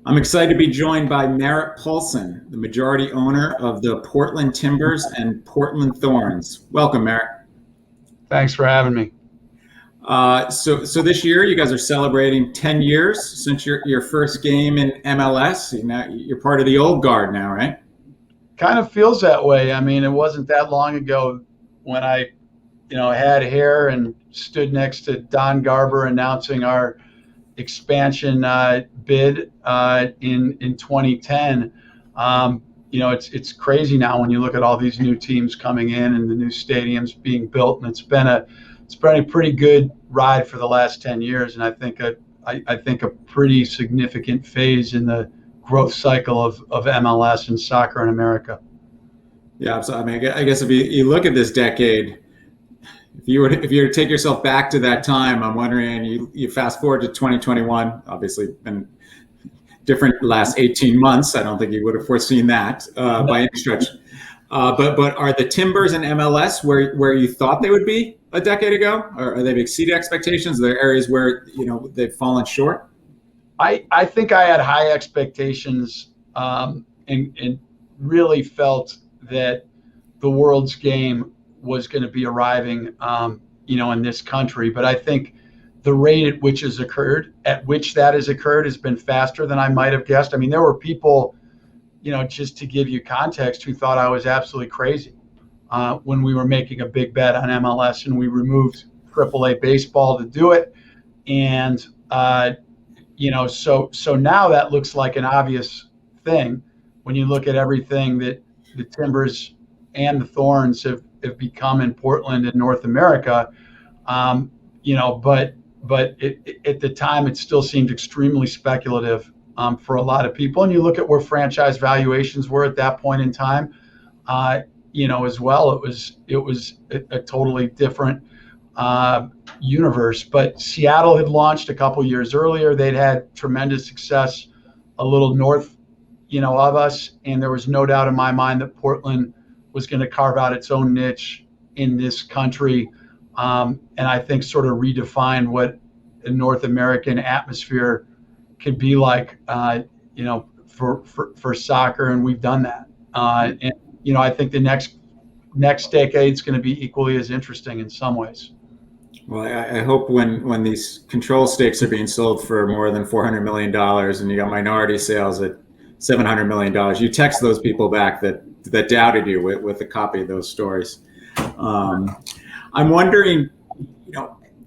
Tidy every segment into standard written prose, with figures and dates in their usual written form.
I'm excited to be joined by Merritt Paulson, the majority owner of the Portland Timbers and Portland Thorns. Welcome, Merritt. Thanks for having me. So this year you guys are celebrating 10 years since your first game in MLS. You're part of the old guard now, right? Kind of feels that way. I mean, it wasn't that long ago when I, had hair and stood next to Don Garber announcing our expansion bid in 2010. It's crazy now when you look at all these new teams coming in and the new stadiums being built, and it's been a pretty good ride for the last 10 years, and I think a pretty significant phase in the growth cycle of MLS and soccer in America. Yeah, so I mean, I guess if you look at this decade, if you were to take yourself back to that time, I'm wondering, you fast forward to 2021, obviously been different last 18 months. I don't think you would have foreseen that by any stretch. But are the Timbers and MLS where you thought they would be a decade ago? Or they've exceeded expectations? Are there areas where they've fallen short? I think I had high expectations, and really felt that the world's game was going to be arriving, in this country. But I think the rate at which that has occurred has been faster than I might have guessed. I mean, there were people, just to give you context, who thought I was absolutely crazy when we were making a big bet on MLS and we removed AAA baseball to do it. And so now that looks like an obvious thing when you look at everything that the Timbers and the Thorns have become in Portland and North America. But at the time it still seemed extremely speculative for a lot of people. And you look at where franchise valuations were at that point in time, as well. It was a totally different universe. But Seattle had launched a couple years earlier. They'd had tremendous success a little north, of us, and there was no doubt in my mind that Portland was going to carve out its own niche in this country, and I think sort of redefine what a North American atmosphere could be like, for soccer, and we've done that. And I think the next decade is going to be equally as interesting in some ways. Well, I hope when these control stakes are being sold for more than $400 million and you got minority sales at $700 million, you text those people back that doubted you with a copy of those stories. I'm wondering,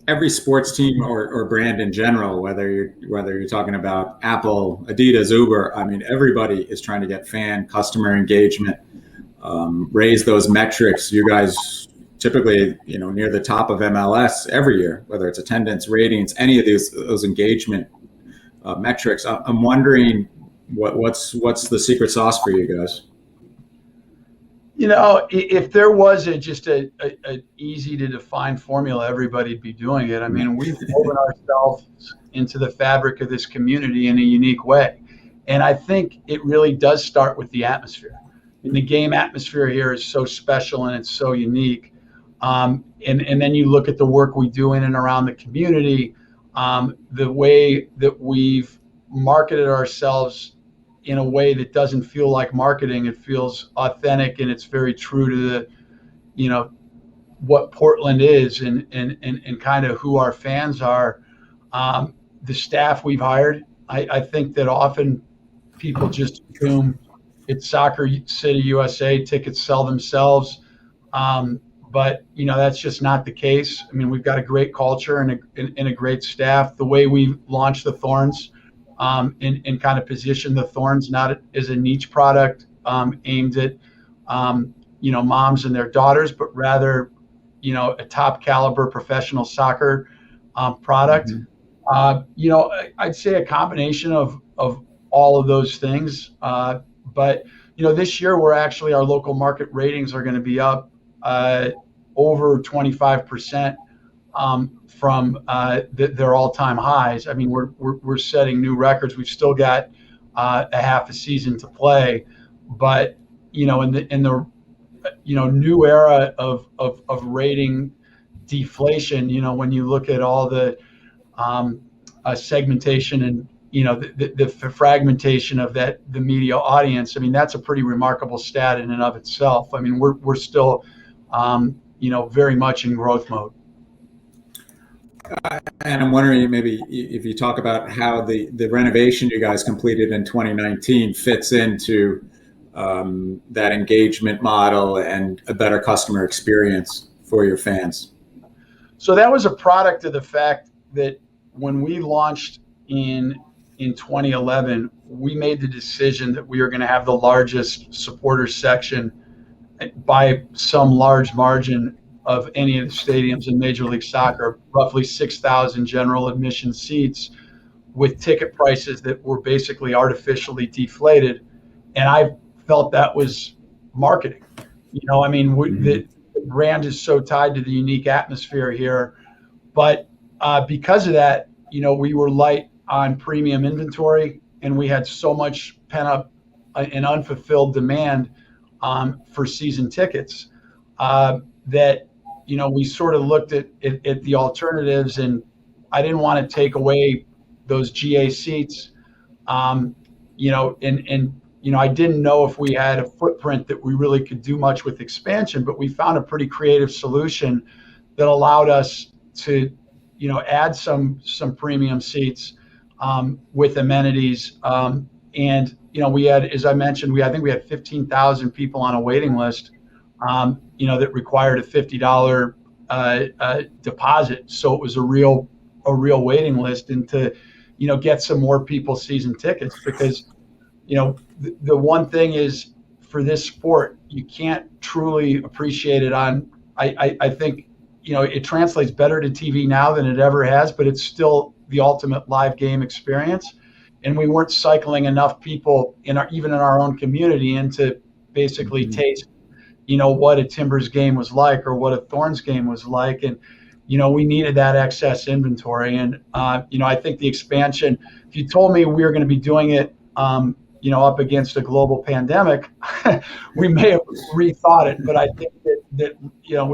every sports team or brand in general, whether you're talking about Apple, Adidas, Uber, I mean, everybody is trying to get customer engagement, raise those metrics. You guys typically, near the top of MLS every year, whether it's attendance, ratings, any of those engagement metrics. I'm wondering what's the secret sauce for you guys? If there was just a easy to define formula, everybody'd be doing it. I mean, we've woven ourselves into the fabric of this community in a unique way. And I think it really does start with the atmosphere. And the game atmosphere here is so special and it's so unique. And then you look at the work we do in and around the community, the way that we've marketed ourselves in a way that doesn't feel like marketing. It feels authentic, and it's very true to what Portland is and kind of who our fans are. The staff we've hired, I think that often people just assume it's Soccer City USA, tickets sell themselves. But that's just not the case. I mean, we've got a great culture and a great staff. The way we launched the Thorns, and kind of position the Thorns not as a niche product aimed at moms and their daughters, but rather a top caliber professional soccer product. I'd say a combination of all of those things. But this year our local market ratings are going to be up over 25%. From their all-time highs. I mean, we're setting new records. We've still got a half a season to play, but in the new era of rating deflation, when you look at all the segmentation the fragmentation of the media audience. I mean, that's a pretty remarkable stat in and of itself. I mean, we're still, very much in growth mode. And I'm wondering maybe if you talk about how the renovation you guys completed in 2019 fits into that engagement model and a better customer experience for your fans. So that was a product of the fact that when we launched in 2011, we made the decision that we were going to have the largest supporter section by some large margin of any of the stadiums in Major League Soccer, roughly 6,000 general admission seats with ticket prices that were basically artificially deflated. And I felt that was marketing. I mean, the brand is so tied to the unique atmosphere here. But because of that, we were light on premium inventory, and we had so much pent up and unfulfilled demand for season tickets that we sort of looked at the alternatives, and I didn't want to take away those GA seats, and I didn't know if we had a footprint that we really could do much with expansion, but we found a pretty creative solution that allowed us to add some premium seats with amenities, and we had, as I mentioned, I think we had 15,000 people on a waiting list, that required a $50 deposit. So it was a real waiting list, and to get some more people season tickets, because the one thing is, for this sport, you can't truly appreciate it on. I think it translates better to TV now than it ever has, but it's still the ultimate live game experience. And we weren't cycling enough people even in our own community into basically taste, what a Timbers game was like or what a Thorns game was like. And, we needed that excess inventory. And, I think the expansion, if you told me we were going to be doing it, up against a global pandemic, we may have rethought it. But I think that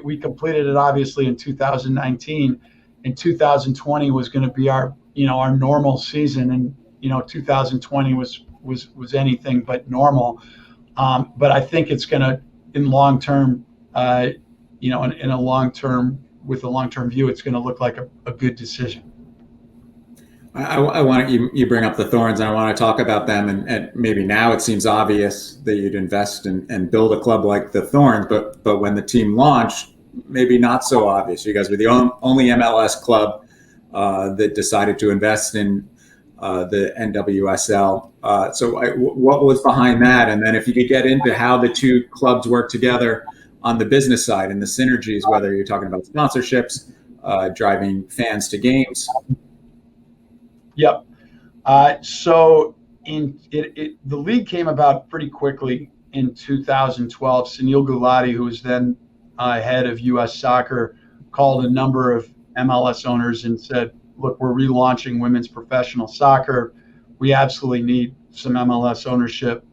we completed it obviously in 2019, and 2020 was going to be our normal season. And, 2020 was anything but normal. But I think it's going to, in long term, with a long-term view, it's going to look like a good decision. I want you bring up the Thorns, and I want to talk about them. And maybe now it seems obvious that you'd invest and build a club like the Thorns, but when the team launched, maybe not so obvious. You guys were the only MLS club that decided to invest in the NWSL. So what was behind that? And then if you could get into how the two clubs work together on the business side and the synergies, whether you're talking about sponsorships, driving fans to games. Yep. So the league came about pretty quickly in 2012. Sunil Gulati, who was then head of U.S. Soccer, called a number of MLS owners and said, look, we're relaunching women's professional soccer. We absolutely need some MLS ownership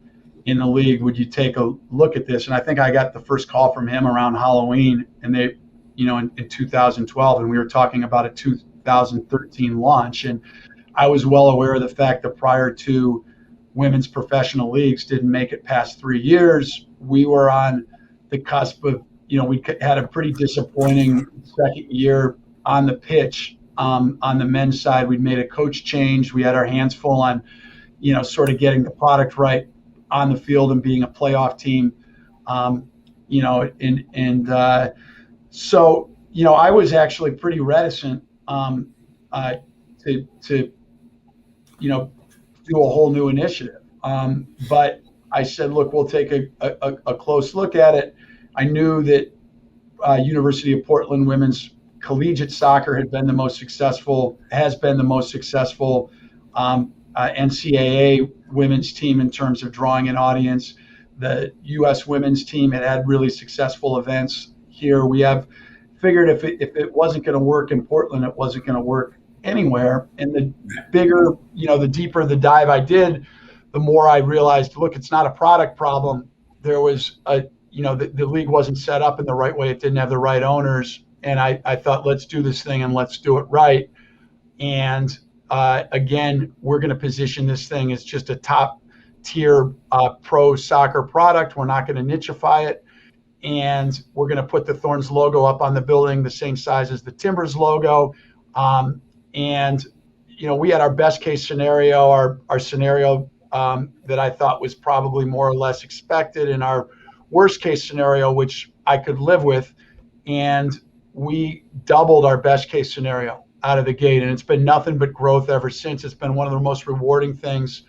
in the league. Would you take a look at this? And I think I got the first call from him around Halloween, and they, in 2012, and we were talking about a 2013 launch. And I was well aware of the fact that prior to women's professional leagues didn't make it past 3 years. We were on the cusp of, we had a pretty disappointing second year on the pitch. On the men's side, we'd made a coach change. We had our hands full on, sort of getting the product right on the field and being a playoff team. So I was actually pretty reticent to do a whole new initiative. But I said, look, we'll take a close look at it. I knew that University of Portland women's collegiate soccer has been the most successful NCAA women's team in terms of drawing an audience. The U.S. women's team had really successful events here. We have figured if it wasn't going to work in Portland, it wasn't going to work anywhere. And the bigger, the deeper the dive I did, the more I realized, look, it's not a product problem. There was the league wasn't set up in the right way. It didn't have the right owners. And I thought, let's do this thing and let's do it right. And again, we're going to position this thing as just a top tier pro soccer product. We're not going to nicheify it. And we're going to put the Thorns logo up on the building, the same size as the Timbers logo. And, we had our best case scenario, our scenario that I thought was probably more or less expected, and our worst case scenario, which I could live with. And we doubled our best case scenario out of the gate. And it's been nothing but growth ever since. It's been one of the most rewarding things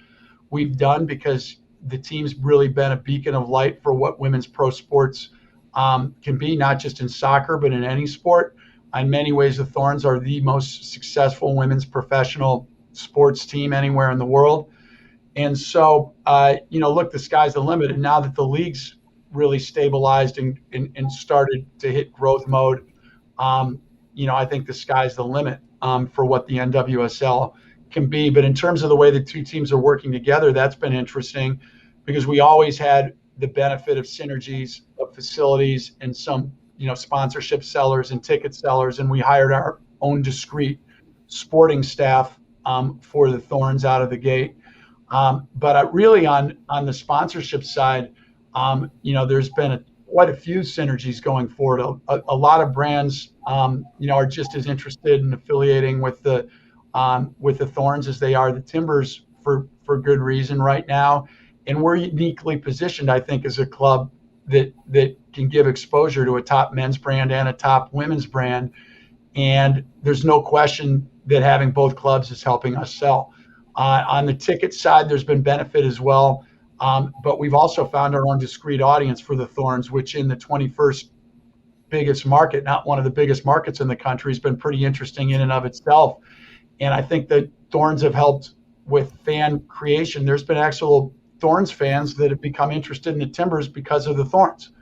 we've done, because the team's really been a beacon of light for what women's pro sports can be, not just in soccer, but in any sport. In many ways, the Thorns are the most successful women's professional sports team anywhere in the world. And so, look, the sky's the limit. And now that the league's really stabilized and started to hit growth mode, I think the sky's the limit for what the NWSL can be. But in terms of the way the two teams are working together, that's been interesting, because we always had the benefit of synergies of facilities and some, sponsorship sellers and ticket sellers. And we hired our own discrete sporting staff for the Thorns out of the gate. But really on the sponsorship side, there's been quite a few synergies going forward. A lot of brands, are just as interested in affiliating with the Thorns as they are the Timbers, for good reason right now. And we're uniquely positioned, I think, as a club that can give exposure to a top men's brand and a top women's brand. And there's no question that having both clubs is helping us sell. On the ticket side, there's been benefit as well. But we've also found our own discrete audience for the Thorns, which in the 21st biggest market, not one of the biggest markets in the country, has been pretty interesting in and of itself. And I think that Thorns have helped with fan creation. There's been actual Thorns fans that have become interested in the Timbers because of the Thorns.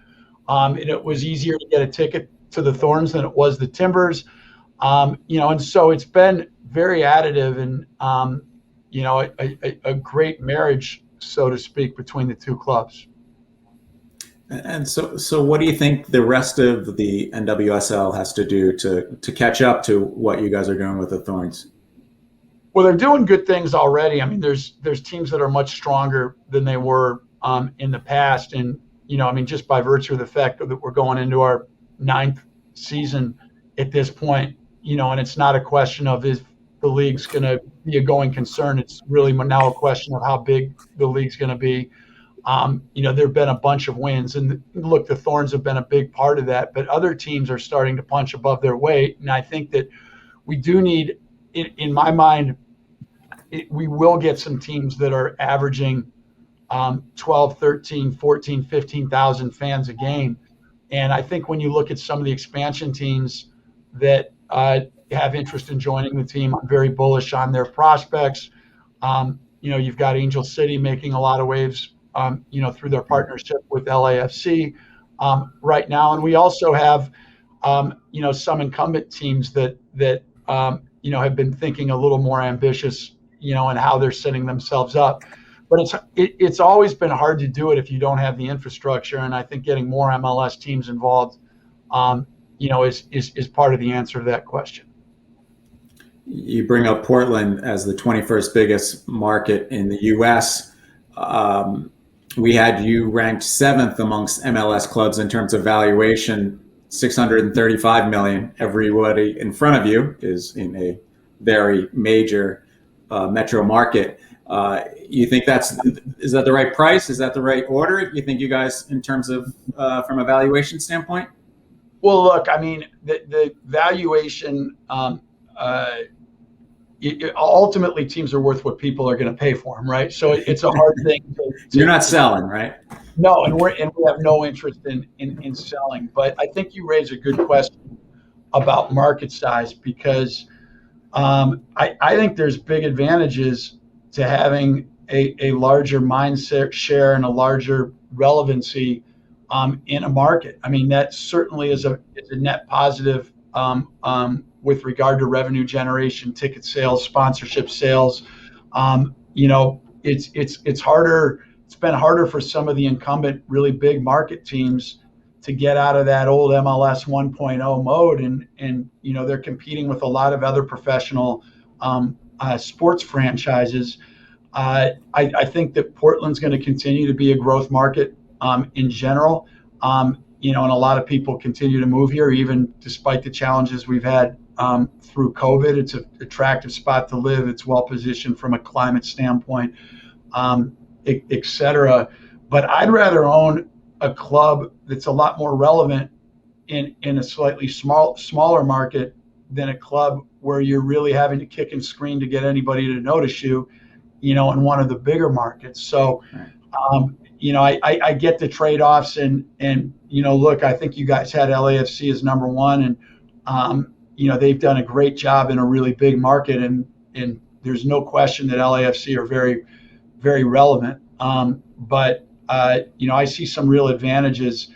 And it was easier to get a ticket to the Thorns than it was the Timbers. And so it's been very additive and, a great marriage, so to speak, between the two clubs. And so what do you think the rest of the NWSL has to do to catch up to what you guys are doing with the Thorns? Well, they're doing good things already. I mean, there's teams that are much stronger than they were in the past. And, just by virtue of the fact that we're going into our 9th season at this point, and it's not a question of if the league's going to be a going concern. It's really now a question of how big the league's going to be. There have been a bunch of wins. And look, the Thorns have been a big part of that. But other teams are starting to punch above their weight. And I think that we do need, in my mind, we will get some teams that are averaging 12, 13, 14, 15,000 fans a game. And I think when you look at some of the expansion teams that have interest in joining the team, I'm very bullish on their prospects. You've got Angel City making a lot of waves, through their partnership with LAFC right now. And we also have, some incumbent teams that have been thinking a little more ambitious, and how they're setting themselves up. But it's always been hard to do it if you don't have the infrastructure. And I think getting more MLS teams involved, is part of the answer to that question. You bring up Portland as the 21st biggest market in the U.S. We had you ranked 7th amongst MLS clubs in terms of valuation, $635 million. Everybody in front of you is in a very major metro market. You think is that the right price? Is that the right order? You think you guys, in terms of from a valuation standpoint? Well, look, I mean, the valuation, ultimately teams are worth what people are going to pay for them, right? So it's a hard thing. You're not selling, right? No, and we have no interest in selling. But I think you raise a good question about market size, because I think there's big advantages to having a larger mindset share and a larger relevancy in a market. I mean, that certainly is a net positive with regard to revenue generation, ticket sales, sponsorship sales. It's harder. It's been harder for some of the incumbent, really big market teams to get out of that old MLS 1.0 mode, and they're competing with a lot of other professional sports franchises. I think that Portland's going to continue to be a growth market in general. And a lot of people continue to move here, even despite the challenges we've had through COVID. It's an attractive spot to live. It's well positioned from a climate standpoint, et cetera. But I'd rather own a club that's a lot more relevant in a slightly smaller market than a club where you're really having to kick and scream to get anybody to notice you, in one of the bigger markets. So, I get the trade-offs and look, I think you guys had LAFC as number one, and they've done a great job in a really big market, and there's no question that LAFC are very, very relevant. But I see some real advantages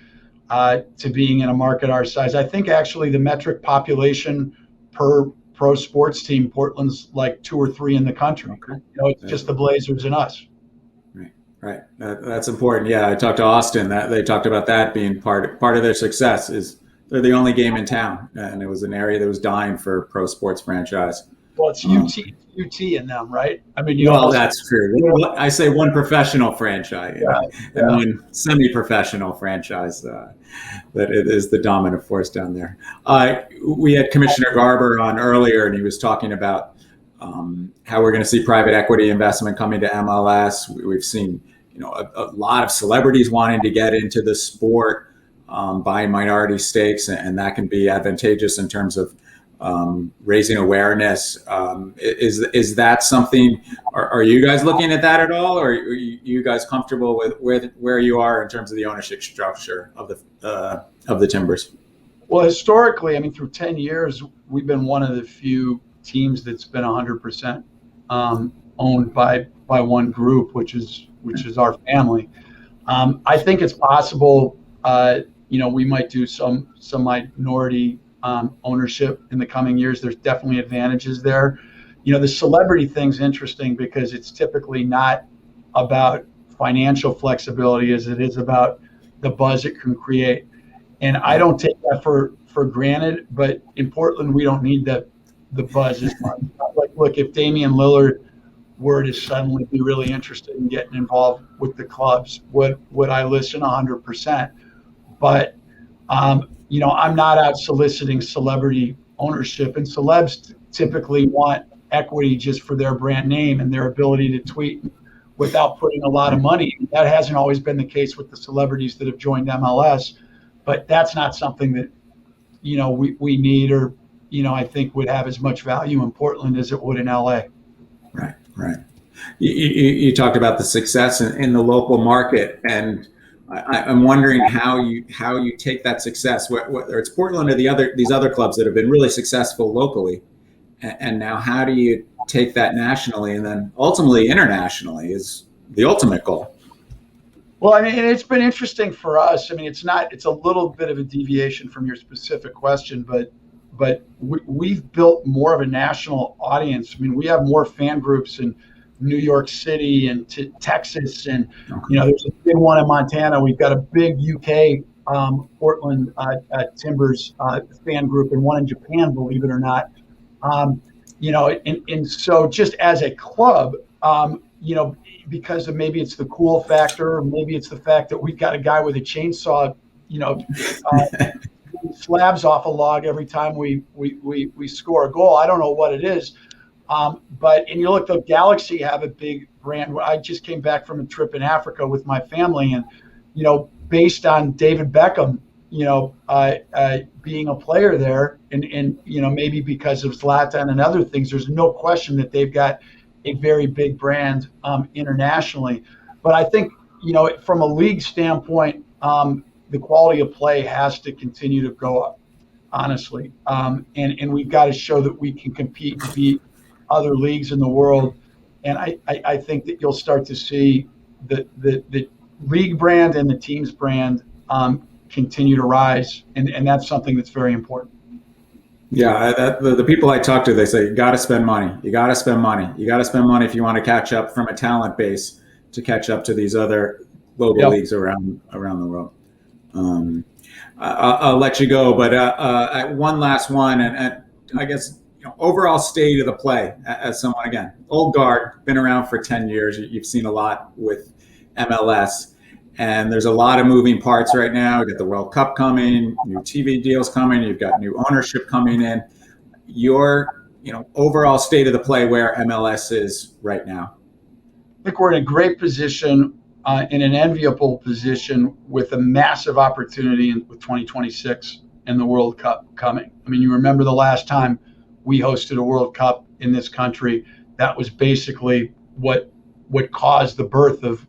to being in a market our size. I think actually the metric population per pro sports team, Portland's like 2 or 3 in the country. It's just the Blazers and us. Right. That's important. Yeah, I talked to Austin. That they talked about that being part of their success is they're the only game in town, and it was an area that was dying for a pro sports franchise. Well, it's UT in them, right? I mean, that's true. I say one professional franchise, and one semi-professional franchise that is the dominant force down there. We had Commissioner Garber on earlier, and he was talking about how we're going to see private equity investment coming to MLS. We've seen, a lot of celebrities wanting to get into the sport, buying minority stakes, and that can be advantageous in terms of raising awareness. Is that something? Are you guys looking at that at all, or are you guys comfortable with where you are in terms of the ownership structure of the Timbers? Well, historically, through 10 years, we've been one of the few teams that's been 100% owned by one group, which is our family. I think it's possible, we might do some minority ownership in the coming years. There's definitely advantages there. The celebrity thing's interesting because it's typically not about financial flexibility as it is about the buzz it can create. And I don't take that for granted, but in Portland, we don't need the buzz as much. Like, look, if Damian Lillard were to suddenly be really interested in getting involved with the clubs, would I listen 100%? But, I'm not out soliciting celebrity ownership, and celebs typically want equity just for their brand name and their ability to tweet without putting a lot of money. That hasn't always been the case with the celebrities that have joined MLS, but that's not something that, we need or, I think would have as much value in Portland as it would in LA. Right. You talked about the success in the local market, and I'm wondering how you take that success, whether it's Portland or these other clubs that have been really successful locally, and now how do you take that nationally and then ultimately internationally is the ultimate goal. Well, it's been interesting for us. It's a little bit of a deviation from your specific question, but we've built more of a national audience. We have more fan groups in New York City and Texas, and there's a big one in Montana. We've got a big UK Portland Timbers fan group, and one in Japan, believe it or not. And so just as a club, because of maybe it's the cool factor, or maybe it's the fact that we've got a guy with a chainsaw, slabs off a log every time we score a goal. I don't know what it is. But the Galaxy have a big brand. I just came back from a trip in Africa with my family, and based on David Beckham, being a player there, and maybe because of Zlatan and other things, there's no question that they've got a very big brand internationally. But I think from a league standpoint, the quality of play has to continue to go up, honestly, and we've got to show that we can compete and beat other leagues in the world. And I think that you'll start to see the league brand and the team's brand continue to rise. And that's something that's very important. Yeah, the people I talk to, they say, you got to spend money. You got to spend money. You got to spend money if you want to catch up from a talent base to catch up to these other global leagues around the world. I'll let you go, but one last one. And I guess, overall state of the play as someone, again, old guard, been around for 10 years. You've seen a lot with MLS, and there's a lot of moving parts right now. You've got the World Cup coming, new TV deals coming, you've got new ownership coming in. Your, overall state of the play where MLS is right now. I think we're in a great position, in an enviable position, with a massive opportunity with 2026 and the World Cup coming. I mean, you remember the last time we hosted a World Cup in this country? That was basically what caused the birth of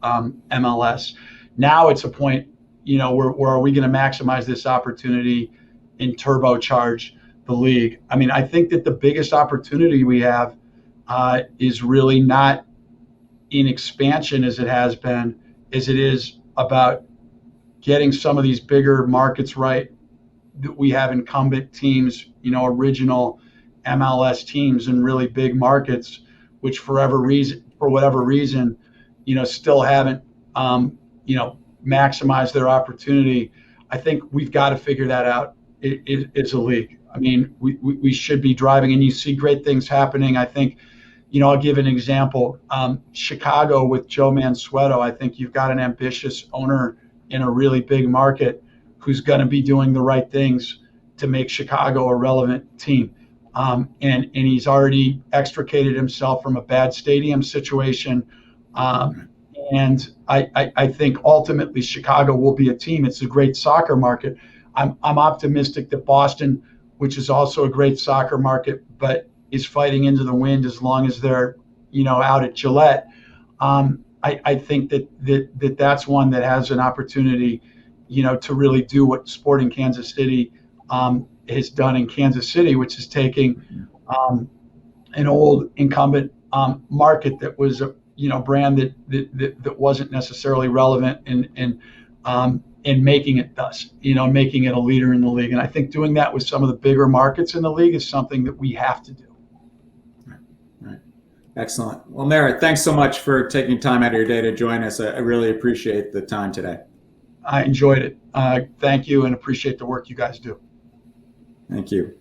MLS. Now it's a point, where are we going to maximize this opportunity and turbocharge the league? I mean, I think that the biggest opportunity we have is really not in expansion as it has been, as it is about getting some of these bigger markets right. That we have incumbent teams, original MLS teams in really big markets, which for whatever reason, still haven't, maximized their opportunity. I think we've got to figure that out. It's a league. I mean, we should be driving, and you see great things happening. I think, I'll give an example. Chicago with Joe Mansueto, I think you've got an ambitious owner in a really big market who's going to be doing the right things to make Chicago a relevant team. And he's already extricated himself from a bad stadium situation. And I think ultimately Chicago will be a team. It's a great soccer market. I'm optimistic that Boston, which is also a great soccer market, but is fighting into the wind as long as they're, out at Gillette. I think that's one that has an opportunity, to really do what Sporting Kansas City has done in Kansas City, which is taking an old incumbent market that was a brand that wasn't necessarily relevant and making it thus, making it a leader in the league. And I think doing that with some of the bigger markets in the league is something that we have to do. Right. Excellent. Well, Merritt, thanks so much for taking time out of your day to join us. I really appreciate the time today. I enjoyed it. Thank you, and appreciate the work you guys do. Thank you.